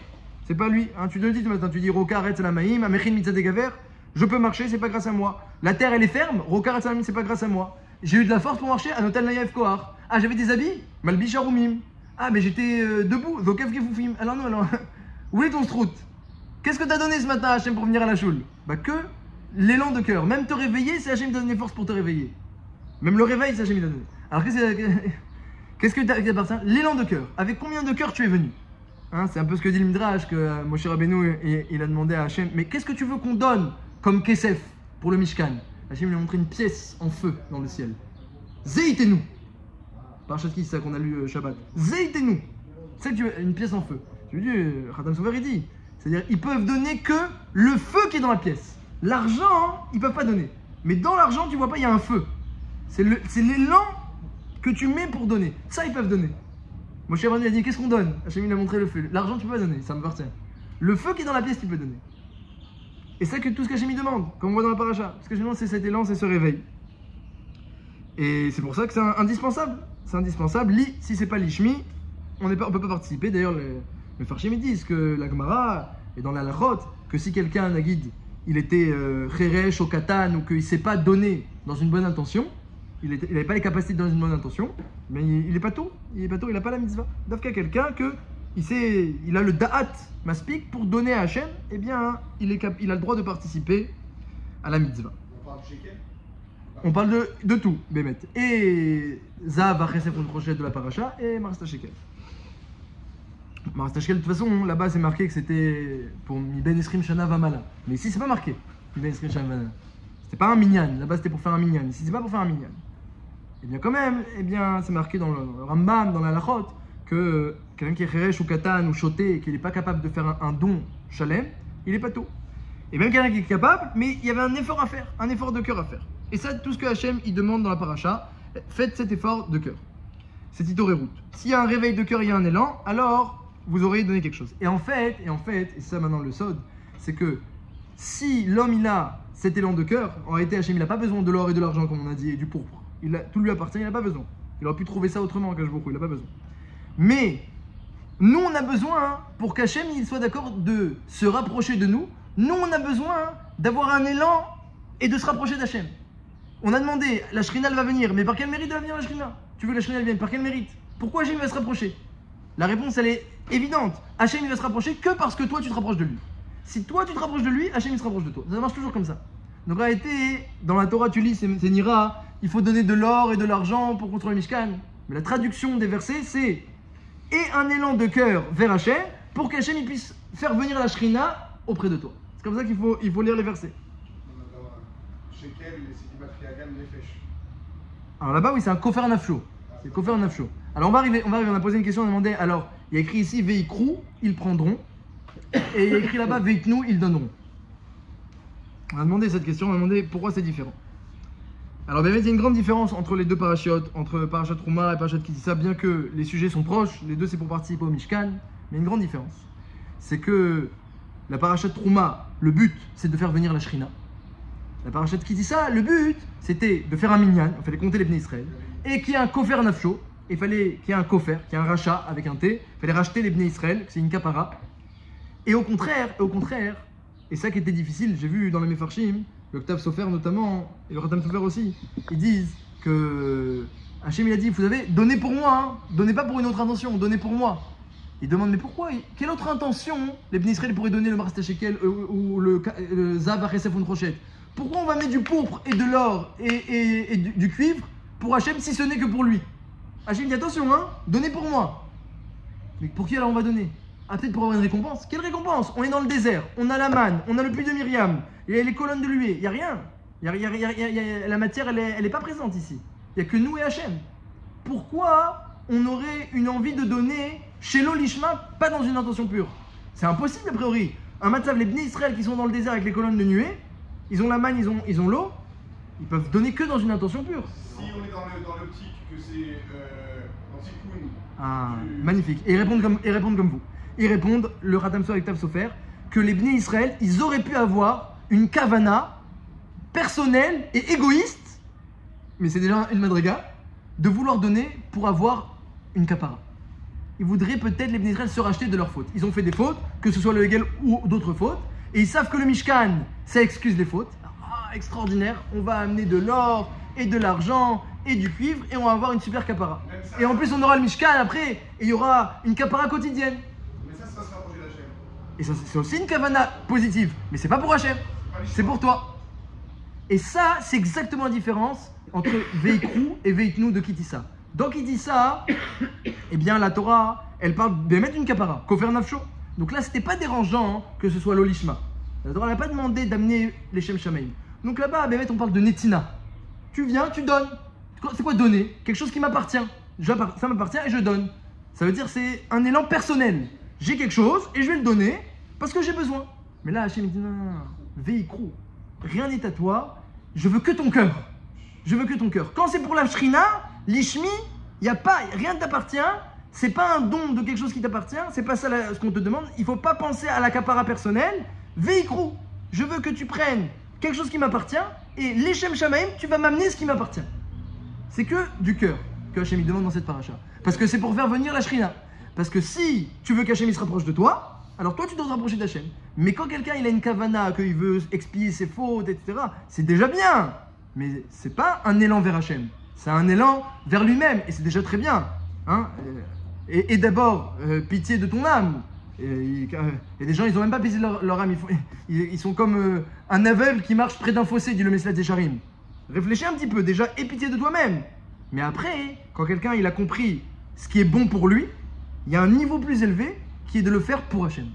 c'est pas lui. Hein, tu le dis ce matin, tu dis Roka arrête la maïm, amechin mitzad degaver, je peux marcher, c'est pas grâce à moi. La terre elle est ferme, Roka arrête la maïm, c'est pas grâce à moi. J'ai eu de la force pour marcher, Anotel Nayev Kohar. Ah, j'avais des habits, Malbish Arumim. Ah, mais j'étais debout, Vokev Gefoufim. Alors, où est ton strout? Qu'est-ce que t'as donné ce matin à Hachem pour venir à la choule? Bah, que l'élan de cœur. Même te réveiller, c'est Hachem qui donne les forces pour te réveiller. Même le réveil, c'est Hachem qui donne. Alors qu'est-ce que tu appartient? L'élan de cœur. Avec combien de cœur tu es venu? Hein, c'est un peu ce que dit le Midrash, que Moshe Rabbeinu il a demandé à Hachem, mais qu'est-ce que tu veux qu'on donne comme kesef pour le Mishkan? Hachem lui a montré une pièce en feu dans le ciel. Zeitenu. Parachat qui c'est ça qu'on a lu Shabbat. Zeitenu. C'est une pièce en feu. Tu veux dire, Khatam Sofer il dit, c'est-à-dire ils peuvent donner que le feu qui est dans la pièce. L'argent, ils peuvent pas donner. Mais dans l'argent, tu vois pas, il y a un feu. C'est l'élan que tu mets pour donner. Ça, ils peuvent donner. Moshe Rabbeinu a dit, qu'est-ce qu'on donne? Hachem il a montré le feu. L'argent, tu peux pas donner, ça me appartient. Le feu qui est dans la pièce, tu peux donner. Et c'est tout ce qu'Hachem demande, comme on voit dans la paracha. Ce que je demande, c'est cet élan, c'est ce réveil. Et c'est pour ça que c'est indispensable. C'est indispensable. Si c'est pas l'ishmi, on peut pas participer. D'ailleurs, les Farshim disent que la Gemara est dans la Lachot, que si quelqu'un, Nagid, il était Cheresh au Katan, ou qu'il ne s'est pas donné dans une bonne intention, il n'avait pas les capacités dans une bonne intention, mais il n'est pas tout. Il n'a pas la mitzvah. D'Afka quelqu'un il a le da'at maspik pour donner à Hachem, eh bien, il a le droit de participer à la mitzvah. On parle de shekel? On parle de tout, Bémet. Et Zav, Achesef, on crochet de la paracha, et Marasta Shekel. Marasta Shekel, de toute façon, là-bas, c'est marqué que c'était pour Ben Esrim Shana Vamala. Mais ici, c'est pas marqué, Ben Esrim Shana Vamala. C'était pas un minyan, là-bas, c'était pour faire un minyan. Ici, c'est pas pour faire un minyan. Et bien, quand même, c'est marqué dans le Rambam, dans la Lachot, que quelqu'un qui est Cheresh ou Katan ou Choté et qui n'est pas capable de faire un don Shalem, il est pas tout. Et même quelqu'un qui est capable, mais il y avait un effort à faire, un effort de cœur à faire. Et ça, tout ce que Hachem il demande dans la paracha, faites cet effort de cœur. C'est Titorerut. S'il y a un réveil de cœur, il y a un élan, alors vous aurez donné quelque chose. Et en fait, et ça maintenant le sod, c'est que si l'homme il a cet élan de cœur, en réalité Hachem il n'a pas besoin de l'or et de l'argent comme on a dit, et du pourpre. Tout lui appartient, il n'a pas besoin. Il aurait pu trouver ça autrement qu'Hachem, il n'a pas besoin. Mais nous on a besoin, pour qu'Hachem il soit d'accord de se rapprocher de nous, nous on a besoin d'avoir un élan et de se rapprocher d'Hachem. On a demandé, la Shrina elle va venir, mais par quel mérite va venir la Shrina? Tu veux que la Shrina elle vienne, par quel mérite? Pourquoi Hachem va se rapprocher? La réponse elle est évidente. Hachem il va se rapprocher que parce que toi tu te rapproches de lui. Si toi tu te rapproches de lui, Hachem il se rapproche de toi. Ça marche toujours comme ça. Donc en réalité, dans la Torah tu lis, c'est Nira, il faut donner de l'or et de l'argent pour construire le Mishkan. Mais la traduction des versets c'est et un élan de cœur vers Hachem pour qu'Hachem il puisse faire venir la Shrina auprès de toi. C'est comme ça qu'il faut lire les versets. Shekel, c'est Kimatriagan, Nefesh. Alors là-bas, oui, c'est un kofer nafsho. C'est kofer nafsho. Alors on va arriver, on a posé une question, on a demandé, alors, il y a écrit ici, veikrou, ils prendront. Et il y a écrit là-bas, veiknou, ils donneront. On a demandé cette question, on a demandé pourquoi c'est différent. Alors, il y a une grande différence entre les deux parachiotes, entre Parashat Trouma et Parashat Kitissa, bien que les sujets sont proches, les deux c'est pour participer au Mishkan, mais il y a une grande différence. C'est que la Parashat Trouma, le but, c'est de faire venir la Shrina. La Parashat Kitissa, le but, c'était de faire un minyan, il fallait compter les Bnei Israël, et qu'il y ait un kofer nafsho, il fallait qu'il y ait un kofer, qu'il y ait un rachat avec un T, il fallait racheter les Bnei Israël, c'est une kapara. Et au contraire, et ça qui était difficile, j'ai vu dans les Mefarshim, le Octave Sofer notamment, et le Khatam Sofer aussi, ils disent que Hachem il a dit, vous savez, donnez pour moi, hein, donnez pas pour une autre intention, donnez pour moi. Ils demandent, mais pourquoi? Quelle autre intention les Bnei Israël pourraient donner le Marasta Shekel ou le Zav Achesef ou une Crochet? Pourquoi on va mettre du pourpre et de l'or et du cuivre pour Hachem si ce n'est que pour lui? Hachem dit attention, hein, donnez pour moi. Mais pour qui alors on va donner? Ah, peut-être pour avoir une récompense. Quelle récompense? On est dans le désert, on a la manne, on a le puits de Myriam, il y a les colonnes de l'huée, il n'y a rien. La matière, elle n'est pas présente ici. Il n'y a que nous et Hachem. Pourquoi on aurait une envie de donner chez l'Olishma, pas dans une intention pure? C'est impossible a priori. Un matzav, les Bnei Israël qui sont dans le désert avec les colonnes de nuée, ils ont la manne, ils ont l'eau, ils peuvent donner que dans une intention pure. Si on est dans l'optique que c'est anti-Koun. Ah, magnifique. Et ils répondent comme vous. Ils répondent, le Khatam Sofer avec Tav Sofer, que les Bnei Israël, ils auraient pu avoir une kavana personnelle et égoïste, mais c'est déjà une madriga, de vouloir donner pour avoir une kapara. Ils voudraient peut-être, les Bnei Israël, se racheter de leurs fautes. Ils ont fait des fautes, que ce soit le Hegel ou d'autres fautes, et ils savent que le Mishkan, ça excuse les fautes. Ah, extraordinaire, on va amener de l'or et de l'argent et du cuivre et on va avoir une super kapara. Et en plus on aura le Mishkan après et il y aura une kapara quotidienne. Mais ça se rapprocher d'Hachem. Et ça c'est aussi une kavana positive, mais c'est pas pour Hachem, c'est pour toi. Et ça, c'est exactement la différence entre Veikru et Veitnu de Kitissa. Dans Kitissa, eh bien, la Torah, elle parle d'émettre une kapara, Kofer Nafsho. Donc là, c'était pas dérangeant hein, que ce soit l'Olishma. La Torah n'a pas demandé d'amener les Shem Shamaim. Donc là-bas, à Bémet, on parle de Netina. Tu viens, tu donnes. C'est quoi donner? Quelque chose qui m'appartient. Ça m'appartient et je donne. Ça veut dire c'est un élan personnel. J'ai quelque chose et je vais le donner parce que j'ai besoin. Mais là, Hachem dit non, Veikru, rien n'est à toi. Je veux que ton cœur. Je veux que ton cœur. Quand c'est pour la Shrina, l'Ishmi, rien ne t'appartient. C'est pas un don de quelque chose qui t'appartient. C'est pas ça ce qu'on te demande. Il faut pas penser à la capara personnelle. Veikru, je veux que tu prennes quelque chose qui m'appartient et les Shem Shamaim, tu vas m'amener ce qui m'appartient. C'est que du cœur que Hachem demande dans cette paracha. Parce que c'est pour faire venir la Shrina. Parce que si tu veux qu'Hachem se rapproche de toi, alors toi tu dois te rapprocher d'Hachem. Mais quand quelqu'un il a une kavana, qu'il veut expier ses fautes, etc., c'est déjà bien. Mais c'est pas un élan vers Hachem. C'est un élan vers lui-même. Et c'est déjà très bien. Hein, et d'abord, pitié de ton âme. Et des gens, ils n'ont même pas pitié de leur âme. Ils sont comme un aveugle qui marche près d'un fossé, dit le Meslat Yesharim. Réfléchis un petit peu, déjà, aie pitié de toi-même. Mais après, quand quelqu'un il a compris ce qui est bon pour lui, il y a un niveau plus élevé qui est de le faire pour Hachem.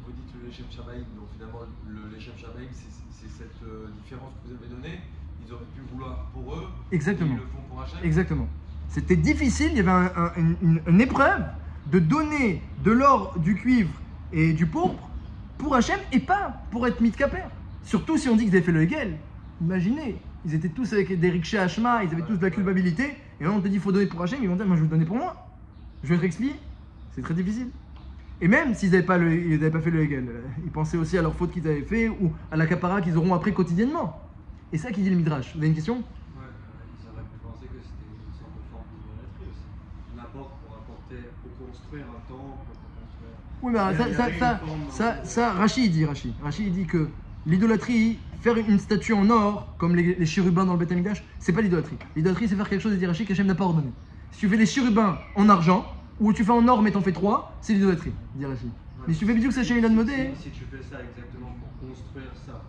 Vous dites le Shem Shamaim, donc finalement le Shem Shamaim, c'est cette différence que vous avez donnée. Ils auraient pu vouloir pour eux, Exactement. et ils le font pour Hachem. Exactement. C'était difficile, il y avait une épreuve de donner de l'or, du cuivre et du pourpre pour Hachem et pas pour être mitkaper. Surtout si on dit qu'ils avaient fait le Hegel. Imaginez, ils étaient tous avec des rikshés Hashma, ils avaient tous de la culpabilité, et là on te dit il faut donner pour Hachem, ils vont dire moi je vais le donner pour moi. Je vais te expliquer. C'est très difficile. Et même s'ils n'avaient pas fait le Hegel, ils pensaient aussi à leurs fautes qu'ils avaient fait ou à la kapara qu'ils auront appris quotidiennement. Et ça qui dit le Midrash. Vous avez une question? Ouais, ils auraient pu penser que c'était une sorte de forme d'idolâtrie aussi. On apporte pour apporter, pour construire un temple, pour construire. Oui, mais ça, Rashi il dit que l'idolâtrie, faire une statue en or, comme les chérubins dans le Beth Amikdash, c'est pas l'idolâtrie. L'idolâtrie, c'est faire quelque chose, dit Rashi, qu'Hachem n'a pas ordonné. Si tu fais des chérubins en argent, ou tu fais en or mais t'en fais 3, c'est l'idolâtrie, dit Rashi. Mais si tu fais bidou que c'est Hachem il a demandé. Si tu fais ça exactement pour construire ça,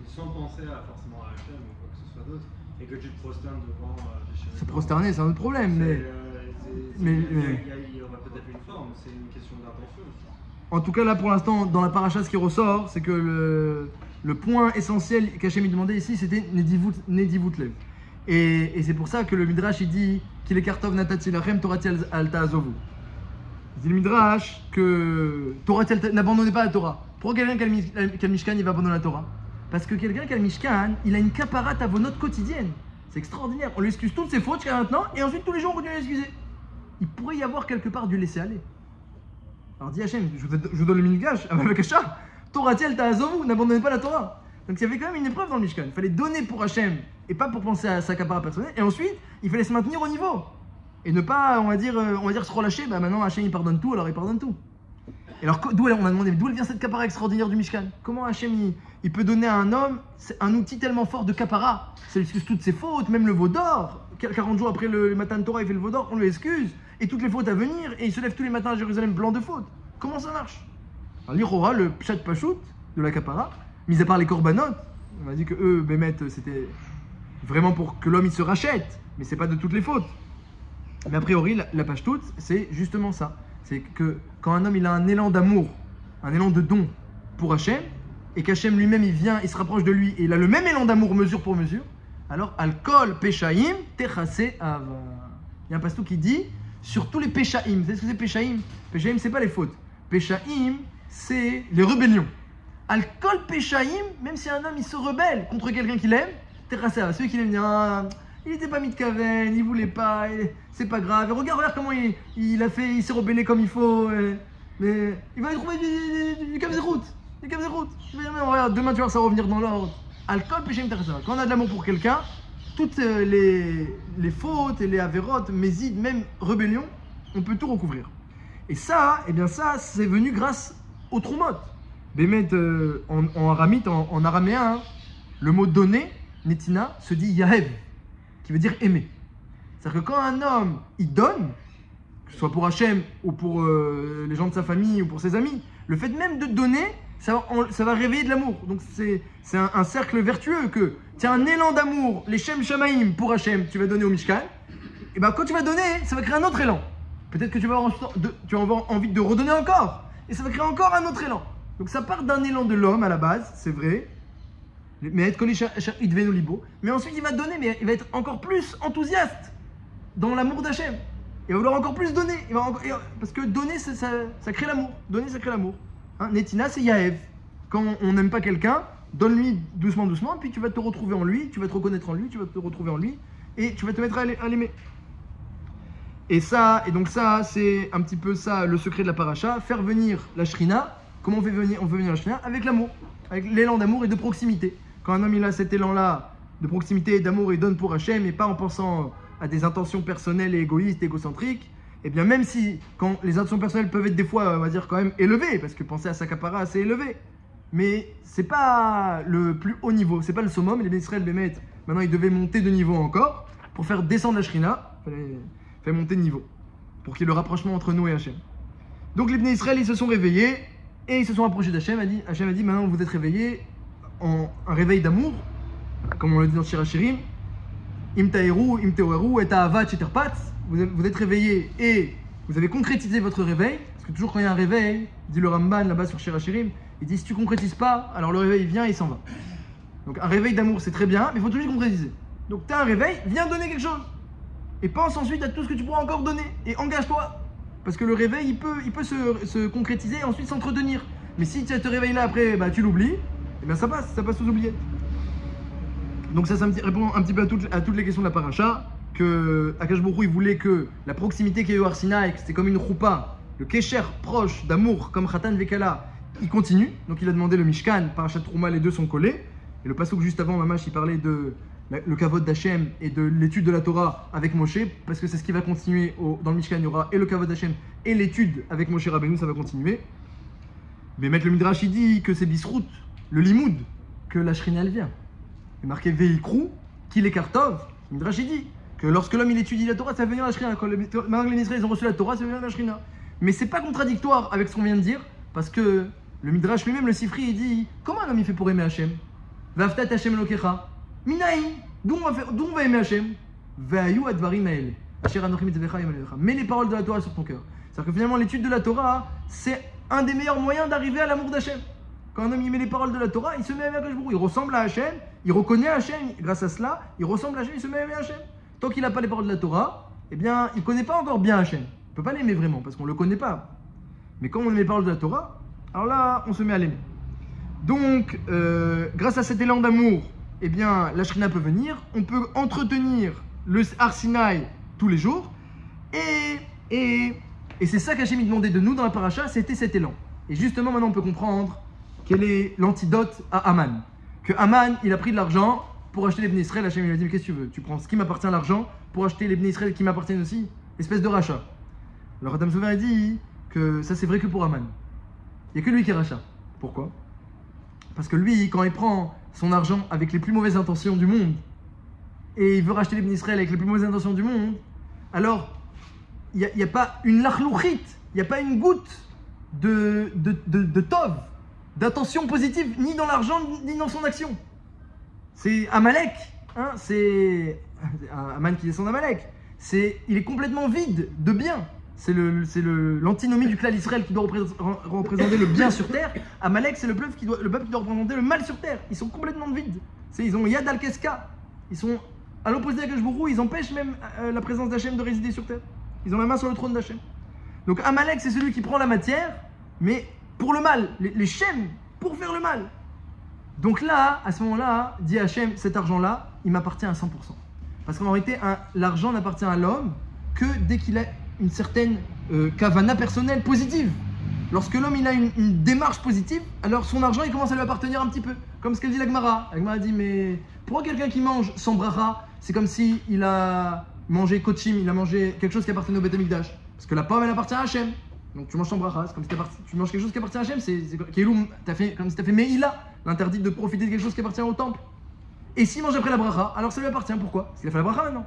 et sans penser forcément à Hachem ou quoi que ce soit d'autre, et que tu te prosternes devant des chérubins. Se prosterner, c'est un autre problème, mais. Il y aura peut-être une forme, c'est une question d'intention aussi. En tout cas, là pour l'instant, dans la paracha, ce qui ressort, c'est que le point essentiel qu'Hachem lui demandait ici, c'était Nedivut Lev. Et c'est pour ça que le Midrash il dit qu'il est Kartov Natati Lachem Torati Alta Azovu. Il dit le Midrash que Torati Alta n'abandonnez pas la Torah. Pourquoi quelqu'un qui a le Mishkan il va abandonner la Torah? Parce que quelqu'un qui a le Mishkan, il a une kaparat avonot quotidienne. C'est extraordinaire. On lui excuse toutes ses fautes jusqu'à maintenant et ensuite tous les jours on continue à l'excuser. Il pourrait y avoir quelque part du laisser aller. Alors dit Hachem, je vous donne le Midrash avec Hachem. Torati Alta Azovu, n'abandonnez pas la Torah. Donc il y avait quand même une épreuve dans le Mishkan. Il fallait donner pour Hachem et pas pour penser à sa kapara personnelle. Et ensuite, il fallait se maintenir au niveau. Et ne pas, on va dire se relâcher. Bah maintenant Hachem il pardonne tout, alors il pardonne tout. Et alors on a demandé d'où vient cette kapara extraordinaire du Mishkan? Comment Hachem il peut donner à un homme un outil tellement fort de kapara? Ça lui excuse toutes ses fautes, même le veau d'or. 40 jours après le matin de Torah, il fait le veau d'or, on lui excuse. Et toutes les fautes à venir, et il se lève tous les matins à Jérusalem blanc de fautes. Comment ça marche? Alors l'Ichora, le pshat pachout de la kapara, mis à part les korbanot, on a dit que eux, Bémet, c'était vraiment pour que l'homme il se rachète, mais c'est pas de toutes les fautes. Mais a priori, la pashtout, c'est justement ça. C'est que quand un homme il a un élan d'amour, un élan de don pour Hachem, et qu'Hachem lui-même il vient, il se rapproche de lui, et il a le même élan d'amour mesure pour mesure, alors Al-Kol Peshaim Techase Ava. Il y a un pastou qui dit sur tous les Peshaim. Vous savez ce que c'est Peshaim? Peshaim, c'est pas les fautes. Peshaim, c'est les rébellions. Al-Kol Peshaim, même si un homme il se rebelle contre quelqu'un qu'il aime, Techase Ava. Celui qui l'aime dire il n'était pas mitkaven, il voulait pas, c'est pas grave. Et regarde comment il a fait, il s'est rebellé comme il faut. Mais il va trouver du Kamzerout. Du Kamzerout. Regarde, demain tu vas voir ça revenir dans l'ordre. Alcool, péché, intéressant. Quand on a de l'amour pour quelqu'un, toutes les fautes et les avérotes, mésides, même rébellion, on peut tout recouvrir. Et ça, eh bien ça, c'est venu grâce au Troumot. Bémet, en aramite, en araméen, hein, le mot donner, netina, se dit yahev, qui veut dire aimer. C'est-à-dire que quand un homme, il donne, que ce soit pour Hachem ou pour les gens de sa famille ou pour ses amis, le fait même de donner, ça va réveiller de l'amour. Donc c'est un cercle vertueux que tu as un élan d'amour, les Shem Shamaim pour Hachem, tu vas donner au Mishkan. Et bien quand tu vas donner, ça va créer un autre élan. Peut-être que tu vas avoir envie de redonner encore. Et ça va créer encore un autre élan. Donc ça part d'un élan de l'homme à la base, c'est vrai. Mais ensuite il va donner, mais il va être encore plus enthousiaste dans l'amour d'Hachem. Il va vouloir encore plus donner. Parce que donner, ça crée l'amour. Donner, ça crée l'amour. Hein, Netina, c'est Yaev. Quand on n'aime pas quelqu'un, donne-lui doucement, doucement, puis tu vas te retrouver en lui, tu vas te reconnaître en lui, tu vas te retrouver en lui, et tu vas te mettre à l'aimer. Et donc ça, c'est un petit peu ça, le secret de la paracha, faire venir la shrina. Comment on fait venir la shrina? Avec l'amour, avec l'élan d'amour et de proximité. Quand un homme il a cet élan-là de proximité et d'amour, il donne pour Hachem, et pas en pensant à des intentions personnelles et égoïstes, égocentriques, et bien même si, quand les intentions personnelles peuvent être des fois, on va dire quand même élevées, parce que penser à sa capara, c'est élevé, mais c'est pas le plus haut niveau, c'est pas le summum. Les Israël Bémet, maintenant ils devaient monter de niveau encore, pour faire descendre la shrina, faire monter de niveau, pour qu'il y ait le rapprochement entre nous et Hachem. Donc les Bnei Israël, ils se sont réveillés, et ils se sont approchés d'Hachem. Hachem a dit, maintenant vous êtes réveillés, en un réveil d'amour, comme on le dit dans Shir Hashirim, Im Taeru, Im Teoeru, et Ahavat Sheterpatz, vous êtes réveillés et vous avez concrétisé votre réveil, parce que toujours quand il y a un réveil, dit le Ramban là-bas sur Shir Hashirim, il dit si tu concrétises pas, alors le réveil vient et il s'en va. Donc un réveil d'amour c'est très bien, mais il faut toujours concrétiser. Donc tu as un réveil, viens donner quelque chose. Et pense ensuite à tout ce que tu pourras encore donner, et engage-toi. Parce que le réveil, il peut se concrétiser et ensuite s'entretenir. Mais si tu as ce réveil-là après, tu l'oublies, et bien ça passe aux oubliettes. Donc ça répond un petit peu à toutes les questions de la paracha, que Akash Baruch Hu, il voulait que la proximité qu'il y a eu au Sinaï, c'était comme une choupa, le kesher proche d'amour, comme Khatan Vekala, il continue. Donc il a demandé le Mishkan, Parashat Trouma, les deux sont collés. Et le passouk juste avant, Mamash, il parlait de le kavod d'Hachem et de l'étude de la Torah avec Moshe, parce que c'est ce qui va continuer dans le Mishkan. Il y aura et le kavod d'Hachem et l'étude avec Moshe Rabbeinu, ça va continuer. Mais Maître le Midrash, il dit que c'est Bisrout, le limoud, que la Shrina elle vient. Il est marqué Veikrou, qu'il est Kartov. Le Midrash, il dit que lorsque l'homme il étudie la Torah, ça va venir la Shrina. Maintenant que les Israéliens ont reçu la Torah, ça va venir la Shrina. Mais c'est pas contradictoire avec ce qu'on vient de dire, parce que le Midrash lui-même, le Sifri, il dit comment un homme il fait pour aimer Hachem? Vaftat Hachem Elokecha. Minaï, d'où on va aimer Hachem? Ve'ayu advarim ha'ele. Asher anochi mitzvecha yom alecha. Mets les paroles de la Torah sur ton cœur. C'est-à-dire que finalement, l'étude de la Torah, c'est un des meilleurs moyens d'arriver à l'amour d'Hachem. Quand un homme il met les paroles de la Torah, il se met à aimer Akash Baruch Hu. Il ressemble à Hachem, il reconnaît Hachem. Grâce à cela, il ressemble à Hachem, il se met à aimer Hachem. Tant qu'il n'a pas les paroles de la Torah, eh bien, il ne connaît pas encore bien Hachem. Il ne peut pas l'aimer vraiment, parce qu'on ne le connaît pas. Mais quand on met les paroles de la Torah, alors là, on se met à l'aimer. Donc, grâce à cet élan d'amour, eh bien, la Shrina peut venir, on peut entretenir le Har Sinaï tous les jours, et c'est ça qu'Hachem demandait de nous dans la paracha, c'était cet élan. Et justement, maintenant, on peut comprendre quel est l'antidote à Aman. Que Aman, il a pris de l'argent pour acheter les Bnei Israël. Hachem lui a dit, mais qu'est-ce que tu veux? Tu prends ce qui m'appartient, l'argent, pour acheter les Bnei Israël qui m'appartiennent aussi? Espèce de rachat. Alors Adam Souverain a dit que ça, c'est vrai que pour Aman. Il n'y a que lui qui est rachat. Pourquoi? Parce que lui, quand il prend son argent avec les plus mauvaises intentions du monde, et il veut racheter les Bnei Israël avec les plus mauvaises intentions du monde, alors il n'y a pas une lachlouchit, il n'y a pas une goutte de tov, d'attention positive, ni dans l'argent, ni dans son action. C'est Amalek, hein, c'est Aman qui descend d'Amalek. Il est complètement vide de bien. C'est l'antinomie du clan Israël qui doit représenter le bien sur terre. Amalek, c'est le peuple qui doit représenter le mal sur terre. Ils sont complètement vides. Ils ont Yad al-Keska. Ils sont à l'opposé d'Akash Baruch Hu, ils empêchent même la présence d'Hachem de résider sur terre. Ils ont la main sur le trône d'Hachem. Donc Amalek, c'est celui qui prend la matière, mais pour le mal. Les Shem, pour faire le mal. Donc là, à ce moment-là, dit Hachem, cet argent-là, il m'appartient à 100%. Parce qu'en réalité, l'argent n'appartient à l'homme que dès qu'il a une certaine kavana personnelle positive. Lorsque l'homme il a une démarche positive, alors son argent il commence à lui appartenir un petit peu. Comme ce qu'elle dit la Gemara. La Gemara dit, mais pourquoi quelqu'un qui mange sans bracha, c'est comme si il a mangé kochim, il a mangé quelque chose qui appartenait au Beth Amikdash. Parce que la pomme elle appartient à Hachem. Donc tu manges sans bracha, c'est comme si tu manges quelque chose qui appartient à Hachem. C'est comme si tu as fait Meïla, l'interdit de profiter de quelque chose qui appartient au temple. Et s'il mange après la bracha, alors ça lui appartient. Pourquoi? Parce qu'il a fait la bracha maintenant.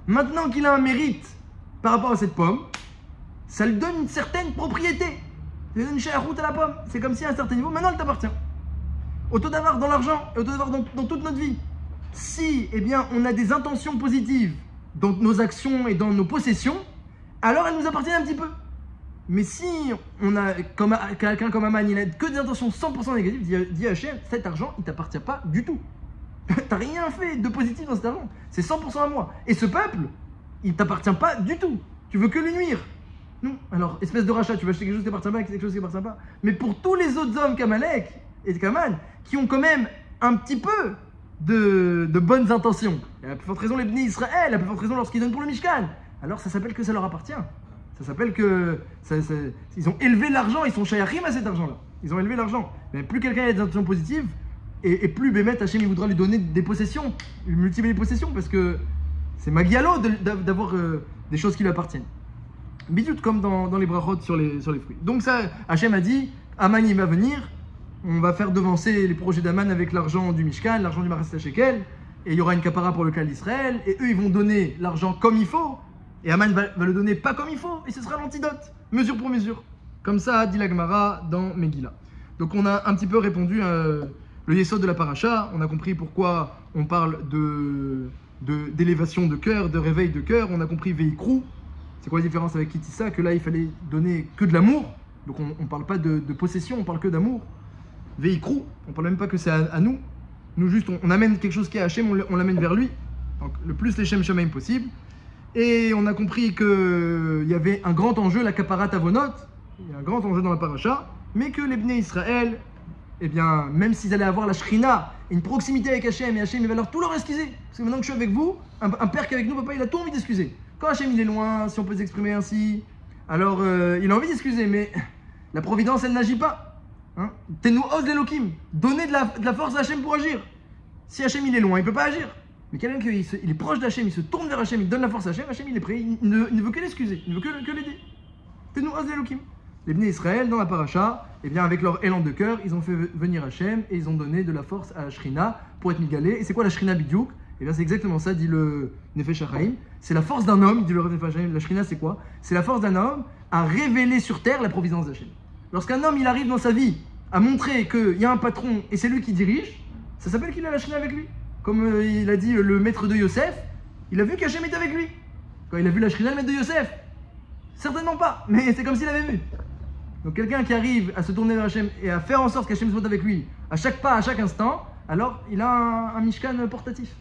Maintenant qu'il a un mérite par rapport à cette pomme, ça lui donne une certaine propriété. C'est une route à la pomme. C'est comme si à un certain niveau, maintenant elle t'appartient. Autant d'avoir dans l'argent et autant d'avoir dans toute notre vie. Si, eh bien, on a des intentions positives dans nos actions et dans nos possessions, alors elle nous appartient un petit peu. Mais si on a quelqu'un comme Aman, il a que des intentions 100% négatives, dit Hachem, cet argent, il t'appartient pas du tout. T'as rien fait de positif dans cet argent. C'est 100% à moi. Et ce peuple, il t'appartient pas du tout. Tu veux que lui nuire. Non. Alors, espèce de rachat, tu vas acheter quelque chose qui t'appartient pas, quelque chose qui t'appartient pas. Mais pour tous les autres hommes qu'Amalek et qu'Aman, qui ont quand même un petit peu de bonnes intentions, et à la plus forte raison les Bnei Israël, à la plus forte raison lorsqu'ils donnent pour le Mishkan, alors ça s'appelle que ça leur appartient. Ça s'appelle que ils ont élevé l'argent, ils sont shayachim à cet argent-là. Ils ont élevé l'argent. Mais plus quelqu'un a des intentions positives, et plus Bémet Hachem il voudra lui donner des possessions, lui multiplier les possessions, parce que c'est Magialo d'avoir des choses qui lui appartiennent. Bidut comme dans les brachot sur les fruits. Donc ça, Hachem a dit, Aman il va venir, on va faire devancer les projets d'Aman avec l'argent du Mishkan, l'argent du Maras Shekel, et il y aura une capara pour le clan d'Israël, et eux ils vont donner l'argent comme il faut, et Aman va le donner pas comme il faut, et ce sera l'antidote, mesure pour mesure. Comme ça, dit la Gemara dans Megillah. Donc on a un petit peu répondu le yesod de la paracha, on a compris pourquoi on parle d'élévation de cœur, de réveil de cœur, on a compris Veikrou, c'est quoi la différence avec Kitissa, que là il fallait donner que de l'amour, donc on ne parle pas de possession, on parle que d'amour. Veikrou, on ne parle même pas que c'est à nous, nous juste on amène quelque chose qui est à Hachem, on l'amène vers lui, donc le plus les Shem Shamaim possible, et on a compris qu'il y avait un grand enjeu, la Kaparat Avonot, il y a un grand enjeu dans la paracha, mais que les Bnei Israël, eh bien, même s'ils allaient avoir la Shrina, une proximité avec Hachem, et Hachem il va leur tout leur excuser. Parce que maintenant que je suis avec vous, un père qui est avec nous, papa, il a tout envie d'excuser. Quand Hachem il est loin, si on peut s'exprimer ainsi, alors il a envie d'excuser, mais la providence elle n'agit pas. Hein? Tenu os l'Elokim, donner de la force à Hachem pour agir. Si Hachem il est loin, il ne peut pas agir. Mais quelqu'un qui il est proche d'Hachem, il se tourne vers Hachem, il donne la force à Hachem, Hachem il est prêt, il ne veut que l'excuser, il ne veut que l'aider. Tenu os l'Elokim. Les Bnei Israël, dans la paracha, eh bien, avec leur élan de cœur, ils ont fait venir Hachem et ils ont donné de la force à la Shrina pour être migalé. Et c'est quoi la Shrina Bidyouk? Eh bien, c'est exactement ça, dit le Nefesh HaChaim. C'est la force d'un homme, dit le Nefesh HaChaim. La Shrina, c'est quoi? C'est la force d'un homme à révéler sur terre la providence d'Hachem. Lorsqu'un homme, il arrive dans sa vie à montrer qu'il y a un patron et c'est lui qui dirige, ça s'appelle qu'il a la Shrina avec lui. Comme il a dit le maître de Yosef, il a vu qu'Hachem était avec lui. Quand il a vu la Shrina, le maître de Yosef, certainement pas, mais c'est comme s'il avait vu. Donc quelqu'un qui arrive à se tourner vers Hachem et à faire en sorte qu'Hachem soit avec lui à chaque pas, à chaque instant, alors il a un Mishkan portatif.